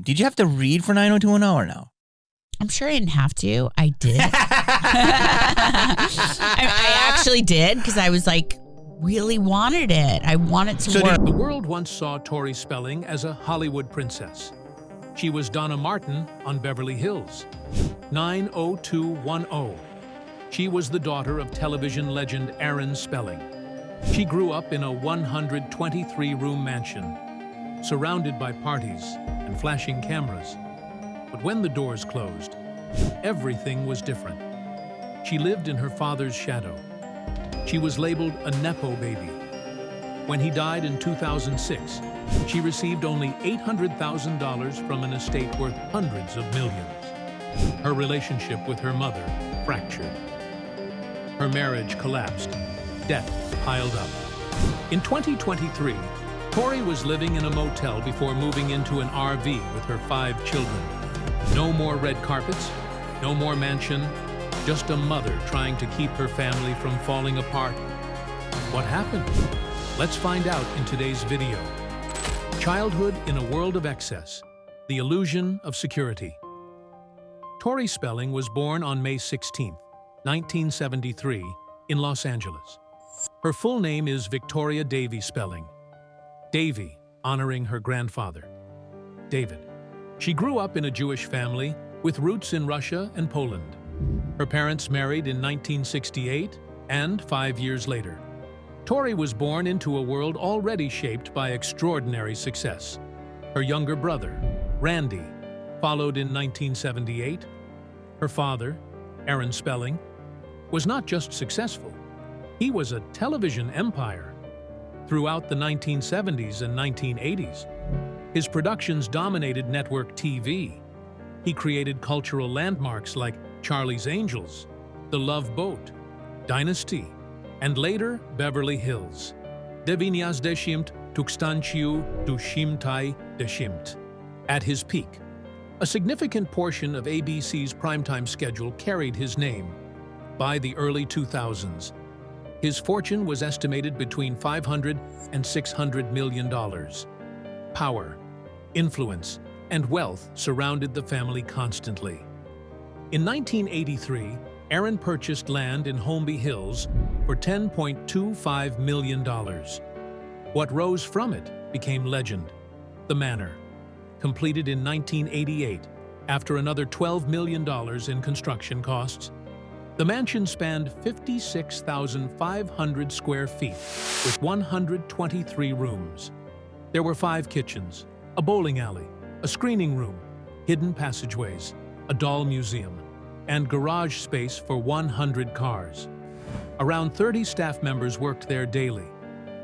Did you have to read for 90210 or no? I'm sure I didn't have to. I did. I actually did because I was like, really wanted it. I wanted to work. The world once saw Tori Spelling as a Hollywood princess. She was Donna Martin on Beverly Hills. 90210. She was the daughter of television legend Aaron Spelling. She grew up in a 123-room mansion, surrounded by parties and flashing cameras. But when the doors closed, everything was different. She lived in her father's shadow. She was labeled a nepo baby. When he died in 2006, she received only $800,000 from an estate worth hundreds of millions. Her relationship with her mother fractured. Her marriage collapsed. Debt piled up. In 2023, Tori was living in a motel before moving into an RV with her 5 children. No more red carpets, no more mansion, just a mother trying to keep her family from falling apart. What happened? Let's find out in today's video. Childhood in a world of excess. The illusion of security. Tori Spelling was born on May 16, 1973, in Los Angeles. Her full name is Victoria Davy Spelling. Davy, honoring her grandfather, David. She grew up in a Jewish family with roots in Russia and Poland. Her parents married in 1968 and 5 years later. Tori was born into a world already shaped by extraordinary success. Her younger brother, Randy, followed in 1978. Her father, Aaron Spelling, was not just successful. He was a television empire. Throughout the 1970s and 1980s, his productions dominated network TV. He created cultural landmarks like Charlie's Angels, The Love Boat, Dynasty, and later Beverly Hills. Dziewięćdziesiąt duszimtai deshimt. At his peak, a significant portion of ABC's primetime schedule carried his name. By the early 2000s, his fortune was estimated between $500 and $600 million. Power, influence, and wealth surrounded the family constantly. In 1983, Aaron purchased land in Holmby Hills for $10.25 million. What rose from it became legend, the Manor. Completed in 1988, after another $12 million in construction costs, the mansion spanned 56,500 square feet with 123 rooms. There were 5 kitchens, a bowling alley, a screening room, hidden passageways, a doll museum, and garage space for 100 cars. Around 30 staff members worked there daily.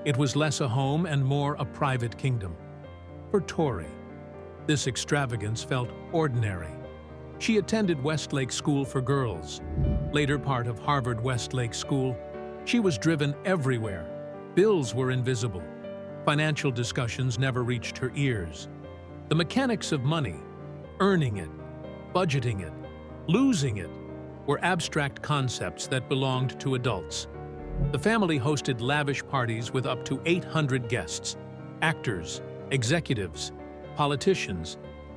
It was less a home and more a private kingdom. For Tori, this extravagance felt ordinary. She attended Westlake School for Girls, later part of Harvard Westlake School. She was driven everywhere. Bills were invisible. Financial discussions never reached her ears. The mechanics of money, earning it, budgeting it, losing it, were abstract concepts that belonged to adults. The family hosted lavish parties with up to 800 guests, actors, executives, politicians,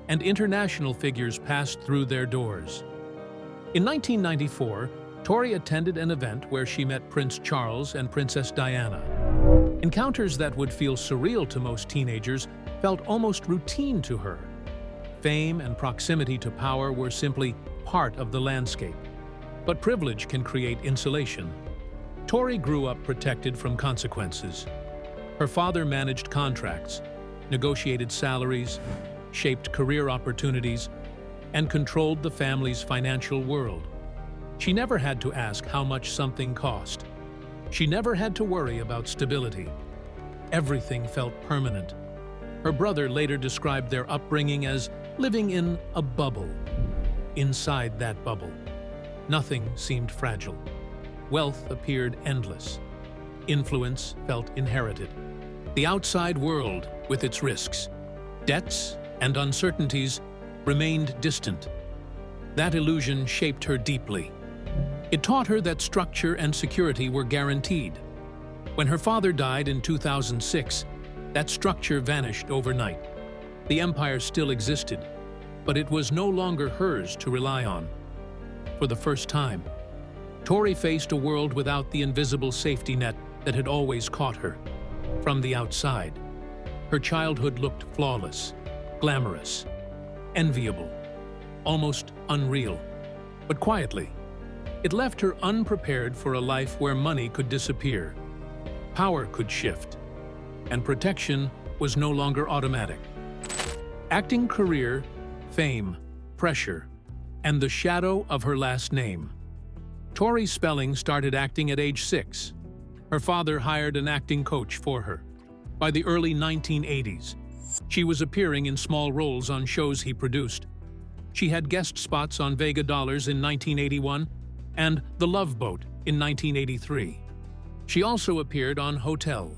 and international figures passed through their doors. In 1994, Tori attended an event where she met Prince Charles and Princess Diana. Encounters that would feel surreal to most teenagers felt almost routine to her. Fame and proximity to power were simply part of the landscape. But privilege can create insulation. Tori grew up protected from consequences. Her father managed contracts, negotiated salaries, shaped career opportunities, and controlled the family's financial world. She never had to ask how much something cost. She never had to worry about stability. Everything felt permanent. Her brother later described their upbringing as living in a bubble. Inside that bubble, nothing seemed fragile. Wealth appeared endless. Influence felt inherited. The outside world, with its risks, debts, and uncertainties, remained distant. That illusion shaped her deeply. It taught her that structure and security were guaranteed. When her father died in 2006, that structure vanished overnight. The empire still existed, but it was no longer hers to rely on. For the first time, Tori faced a world without the invisible safety net that had always caught her. From the outside, her childhood looked flawless, glamorous, enviable, almost unreal. But quietly, it left her unprepared for a life where money could disappear, power could shift, and protection was no longer automatic. Acting career, fame, pressure, and the shadow of her last name. Tori Spelling started acting at age 6. Her father hired an acting coach for her. By the early 1980s, she was appearing in small roles on shows he produced. She had guest spots on Vega Dollars in 1981 and The Love Boat in 1983. She also appeared on Hotel,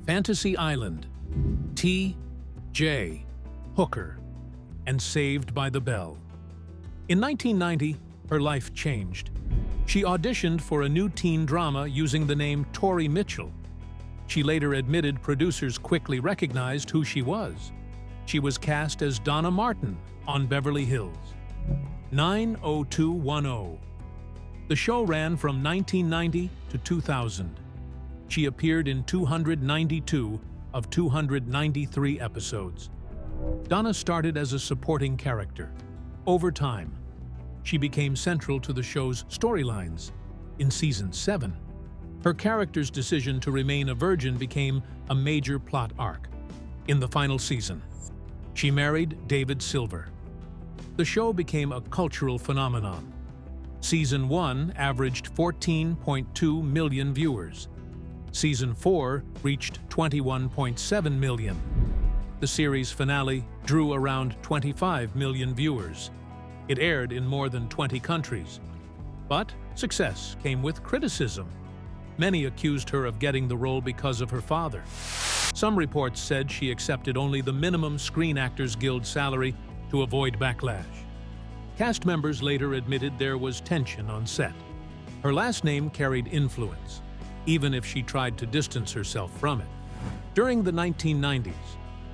Fantasy Island, T.J. Hooker, and Saved by the Bell. In 1990, her life changed. She auditioned for a new teen drama using the name Tori Mitchell. She later admitted producers quickly recognized who she was. She was cast as Donna Martin on Beverly Hills. 90210. The show ran from 1990 to 2000. She appeared in 292 of 293 episodes. Donna started as a supporting character. Over time, she became central to the show's storylines. In Season 7, her character's decision to remain a virgin became a major plot arc. In the final season, she married David Silver. The show became a cultural phenomenon. Season 1 averaged 14.2 million viewers. Season 4 reached 21.7 million. The series finale drew around 25 million viewers. It aired in more than 20 countries. But success came with criticism. Many accused her of getting the role because of her father. Some reports said she accepted only the minimum Screen Actors Guild salary to avoid backlash. Cast members later admitted there was tension on set. Her last name carried influence, even if she tried to distance herself from it. During the 1990s,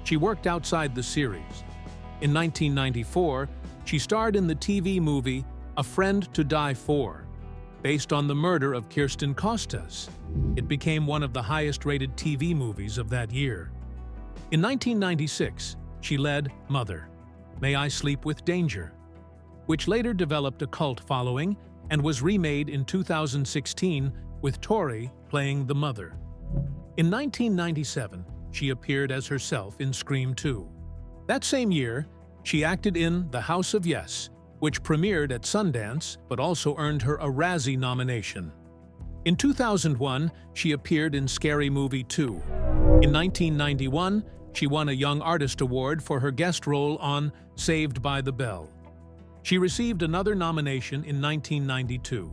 she worked outside the series. In 1994, she starred in the TV movie A Friend to Die For, based on the murder of Kirsten Costas. It became one of the highest-rated TV movies of that year. In 1996, she led Mother, May I Sleep with Danger, which later developed a cult following and was remade in 2016 with Tori playing the mother. In 1997, she appeared as herself in Scream 2. That same year, she acted in The House of Yes, which premiered at Sundance but also earned her a Razzie nomination. In 2001, she appeared in Scary Movie 2. In 1991, she won a Young Artist Award for her guest role on Saved by the Bell. She received another nomination in 1992.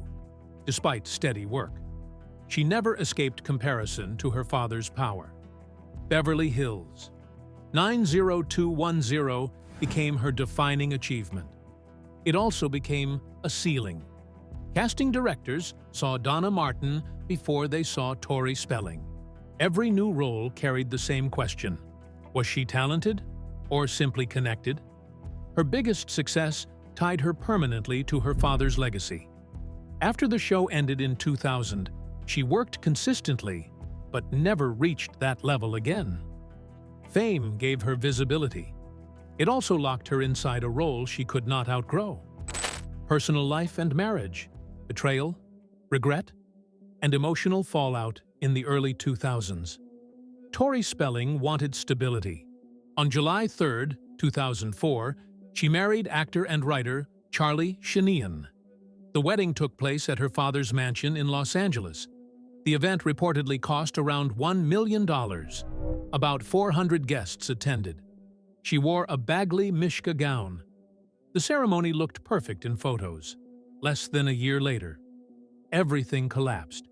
Despite steady work, she never escaped comparison to her father's power. Beverly Hills. 90210 became her defining achievement. It also became a ceiling. Casting directors saw Donna Martin before they saw Tori Spelling. Every new role carried the same question. Was she talented or simply connected? Her biggest success tied her permanently to her father's legacy. After the show ended in 2000, she worked consistently but never reached that level again. Fame gave her visibility. It also locked her inside a role she could not outgrow. Personal life and marriage, betrayal, regret, and emotional fallout in the early 2000s. Tori Spelling wanted stability. On July 3, 2004, she married actor and writer Charlie Sheehan. The wedding took place at her father's mansion in Los Angeles. The event reportedly cost around $1 million. About 400 guests attended. She wore a Bagley Mishka gown. The ceremony looked perfect in photos. Less than a year later, everything collapsed.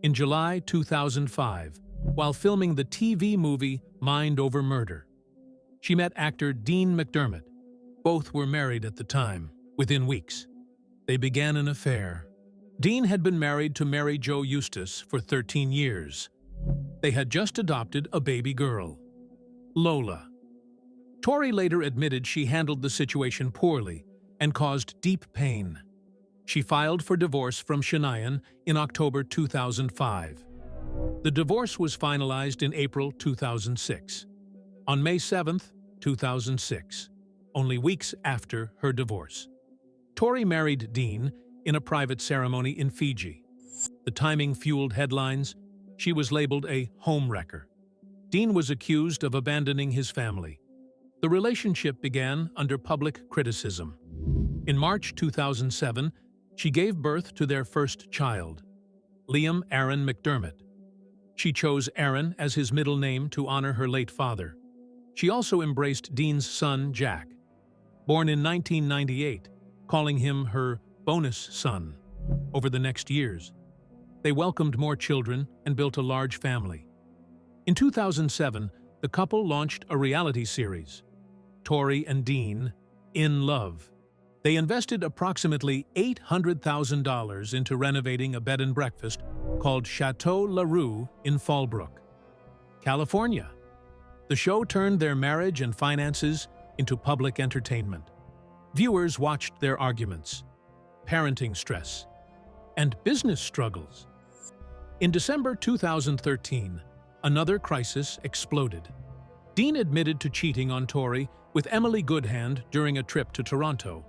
In July 2005, while filming the TV movie Mind Over Murder, she met actor Dean McDermott. Both were married at the time. Within weeks, they began an affair. Dean had been married to Mary Jo Eustace for 13 years. They had just adopted a baby girl, Lola. Tori later admitted she handled the situation poorly and caused deep pain. She filed for divorce from Shanayan in October 2005. The divorce was finalized in April 2006. On May 7, 2006, only weeks after her divorce, Tori married Dean in a private ceremony in Fiji. The timing fueled headlines. She was labeled a homewrecker. Dean was accused of abandoning his family. The relationship began under public criticism. In March 2007, she gave birth to their first child, Liam Aaron McDermott. She chose Aaron as his middle name to honor her late father. She also embraced Dean's son, Jack, born in 1998, calling him her bonus son. Over the next years, they welcomed more children and built a large family. In 2007, the couple launched a reality series, Tori and Dean, In Love. They invested approximately $800,000 into renovating a bed and breakfast called Chateau La Rue in Fallbrook, California. The show turned their marriage and finances into public entertainment. Viewers watched their arguments, parenting stress, and business struggles. In December 2013, another crisis exploded. Dean admitted to cheating on Tori with Emily Goodhand during a trip to Toronto.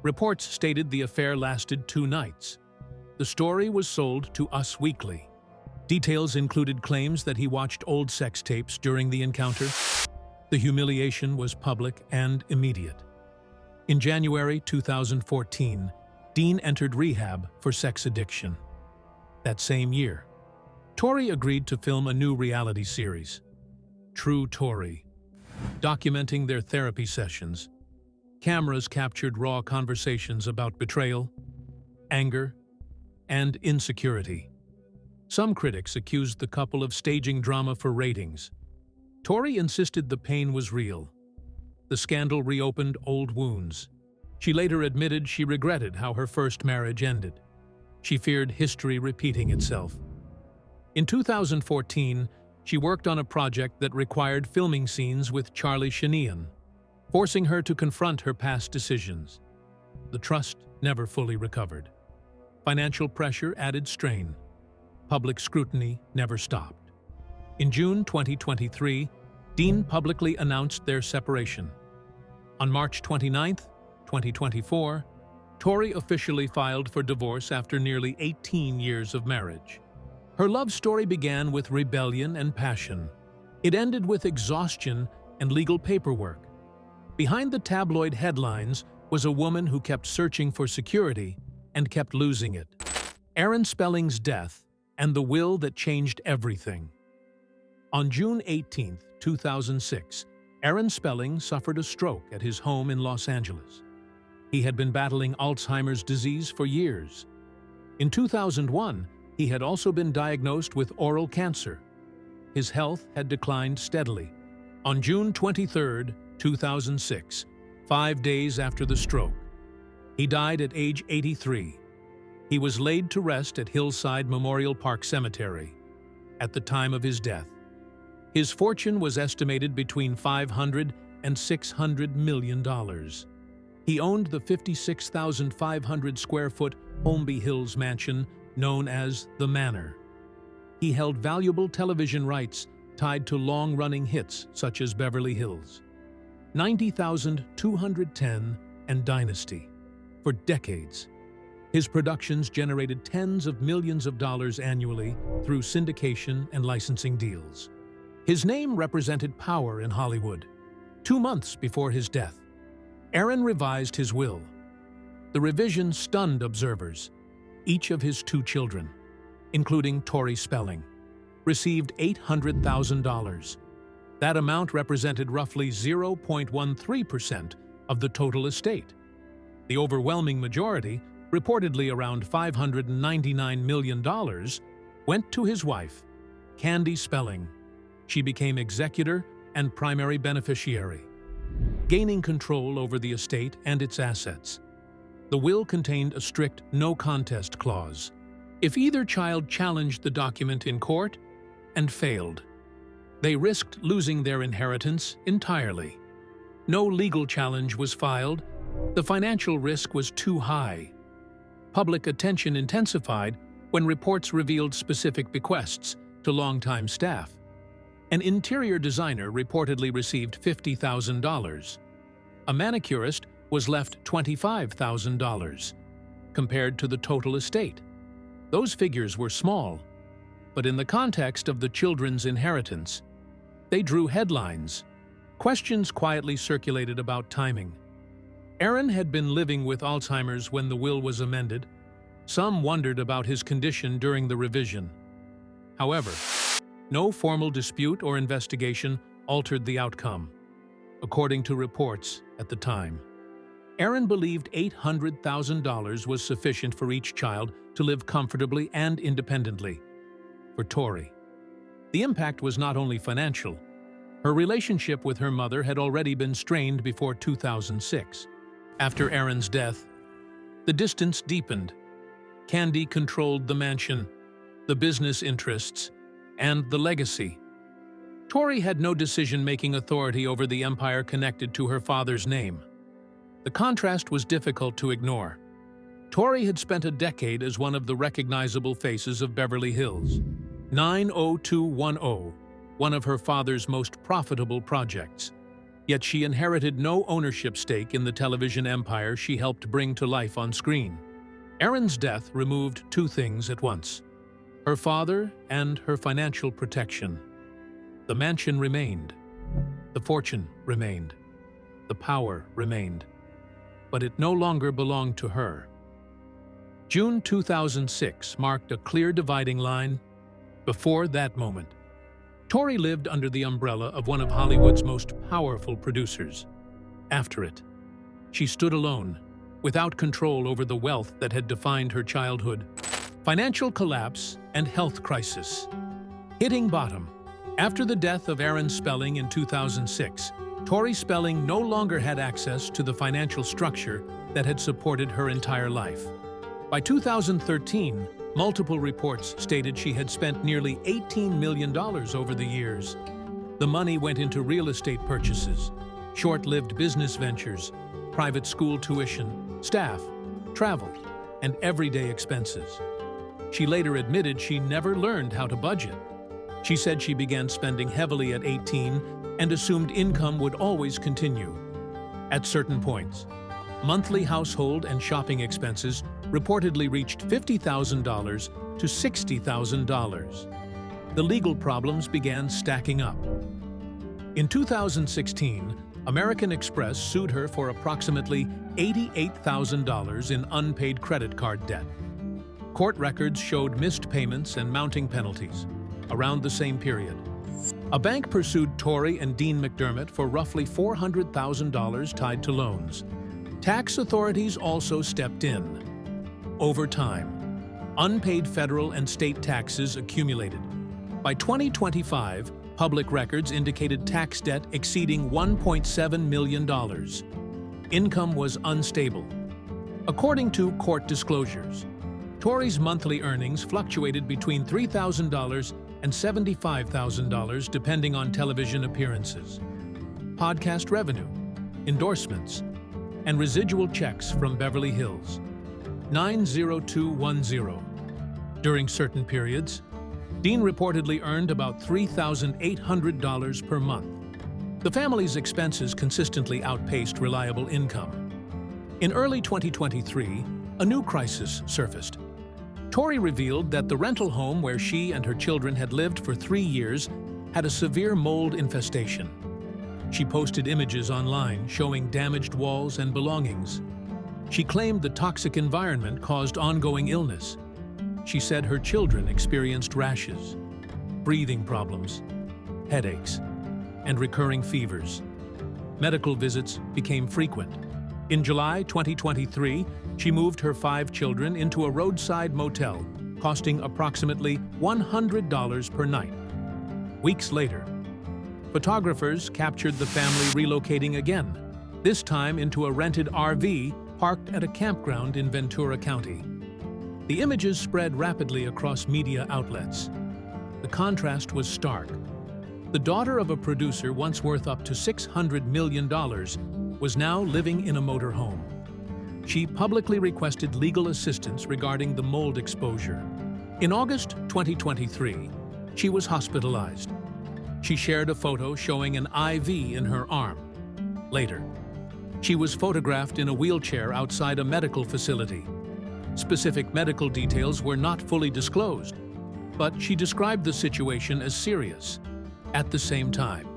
Reports stated the affair lasted 2 nights. The story was sold to Us Weekly. Details included claims that he watched old sex tapes during the encounter. The humiliation was public and immediate. In January 2014, Dean entered rehab for sex addiction. That same year, Tori agreed to film a new reality series, True Tori, documenting their therapy sessions. Cameras captured raw conversations about betrayal, anger, and insecurity. Some critics accused the couple of staging drama for ratings. Tori insisted the pain was real. The scandal reopened old wounds. She later admitted she regretted how her first marriage ended. She feared history repeating itself. In 2014, she worked on a project that required filming scenes with Charlie Shanayan, forcing her to confront her past decisions. The trust never fully recovered. Financial pressure added strain. Public scrutiny never stopped. In June 2023, Dean publicly announced their separation. On March 29, 2024, Tori officially filed for divorce after nearly 18 years of marriage. Her love story began with rebellion and passion. It ended with exhaustion and legal paperwork. Behind the tabloid headlines was a woman who kept searching for security and kept losing it. Tori Spelling's death and the will that changed everything. On June 18, 2006, Tori Spelling suffered a stroke at his home in Los Angeles. He had been battling Alzheimer's disease for years. In 2001, he had also been diagnosed with oral cancer. His health had declined steadily. On June 23, 2006, 5 days after the stroke, he died at age 83. He was laid to rest at Hillside Memorial Park Cemetery. At the time of his death, his fortune was estimated between $500 and $600 million. He owned the 56,500 square foot Holmby Hills mansion known as the Manor. He held valuable television rights tied to long-running hits such as Beverly Hills, 90,210, and Dynasty. For decades, his productions generated tens of millions of dollars annually through syndication and licensing deals. His name represented power in Hollywood. 2 months before his death, Aaron revised his will. The revision stunned observers. Each of his 2 children, including Tori Spelling, received $800,000. That amount represented roughly 0.13% of the total estate. The overwhelming majority, reportedly around $599 million, went to his wife, Candy Spelling. She became executor and primary beneficiary, gaining control over the estate and its assets. The will contained a strict no-contest clause. If either child challenged the document in court and failed, they risked losing their inheritance entirely. No legal challenge was filed. The financial risk was too high. Public attention intensified when reports revealed specific bequests to longtime staff. An interior designer reportedly received $50,000. A manicurist was left $25,000, compared to the total estate. Those figures were small, but in the context of the children's inheritance, they drew headlines. Questions quietly circulated about timing. Aaron had been living with Alzheimer's when the will was amended. Some wondered about his condition during the revision. However, no formal dispute or investigation altered the outcome, according to reports at the time. Aaron believed $800,000 was sufficient for each child to live comfortably and independently. For Tori, the impact was not only financial. Her relationship with her mother had already been strained before 2006. After Aaron's death, the distance deepened. Candy controlled the mansion, the business interests, and the legacy. Tori had no decision-making authority over the empire connected to her father's name. The contrast was difficult to ignore. Tori had spent a decade as one of the recognizable faces of Beverly Hills. 90210, one of her father's most profitable projects. Yet she inherited no ownership stake in the television empire she helped bring to life on screen. Aaron's death removed two things at once: her father and her financial protection. The mansion remained. The fortune remained. The power remained. But it no longer belonged to her. June 2006 marked a clear dividing line. Before that moment, Tori lived under the umbrella of one of Hollywood's most powerful producers. After it, she stood alone, without control over the wealth that had defined her childhood. Financial collapse and health crisis. Hitting bottom. After the death of Aaron Spelling in 2006, Tori Spelling no longer had access to the financial structure that had supported her entire life. By 2013, multiple reports stated she had spent nearly $18 million over the years. The money went into real estate purchases, short-lived business ventures, private school tuition, staff, travel, and everyday expenses. She later admitted she never learned how to budget. She said she began spending heavily at 18 and assumed income would always continue. At certain points, monthly household and shopping expenses reportedly reached $50,000 to $60,000. The legal problems began stacking up. In 2016, American Express sued her for approximately $88,000 in unpaid credit card debt. Court records showed missed payments and mounting penalties around the same period. A bank pursued Tori and Dean McDermott for roughly $400,000 tied to loans. Tax authorities also stepped in. Over time, unpaid federal and state taxes accumulated. By 2025, public records indicated tax debt exceeding $1.7 million. Income was unstable. According to court disclosures, Tori's monthly earnings fluctuated between $3,000 and $75,000 depending on television appearances, podcast revenue, endorsements, and residual checks from Beverly Hills. 90210. During certain periods, Dean reportedly earned about $3,800 per month. The family's expenses consistently outpaced reliable income. In early 2023, a new crisis surfaced. Tori revealed that the rental home where she and her children had lived for 3 years had a severe mold infestation. She posted images online showing damaged walls and belongings. She claimed the toxic environment caused ongoing illness. She said her children experienced rashes, breathing problems, headaches, and recurring fevers. Medical visits became frequent. In July 2023, she moved her 5 children into a roadside motel, costing approximately $100 per night. Weeks later, photographers captured the family relocating again, this time into a rented RV parked at a campground in Ventura County. The images spread rapidly across media outlets. The contrast was stark. The daughter of a producer once worth up to $600 million was now living in a motorhome. She publicly requested legal assistance regarding the mold exposure. In August 2023, she was hospitalized. She shared a photo showing an IV in her arm. Later, she was photographed in a wheelchair outside a medical facility. Specific medical details were not fully disclosed, but she described the situation as serious. At the same time,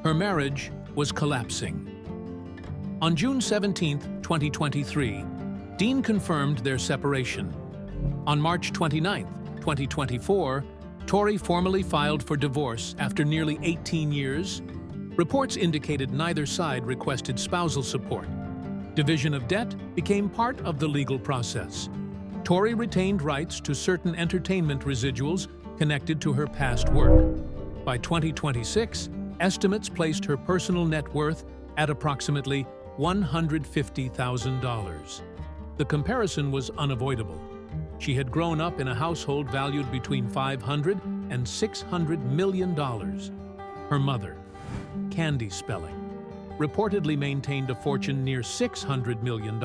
her marriage was collapsing. On June 17, 2023, Dean confirmed their separation. On March 29, 2024, Tori formally filed for divorce after nearly 18 years. Reports indicated neither side requested spousal support. Division of debt became part of the legal process. Tori retained rights to certain entertainment residuals connected to her past work. By 2026, estimates placed her personal net worth at approximately $150,000. The comparison was unavoidable. She had grown up in a household valued between $500 and $600 million. Her mother, Tori Spelling, reportedly maintained a fortune near $600 million.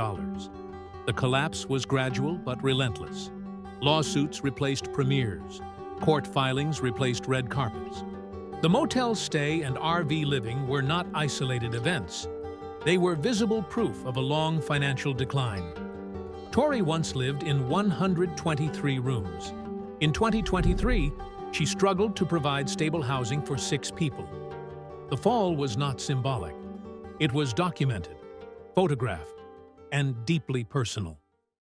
The collapse was gradual but relentless. Lawsuits replaced premieres. Court filings replaced red carpets. The motel stay and RV living were not isolated events. They were visible proof of a long financial decline. Tori once lived in 123 rooms. In 2023, she struggled to provide stable housing for 6 people. The fall was not symbolic. It was documented, photographed, and deeply personal.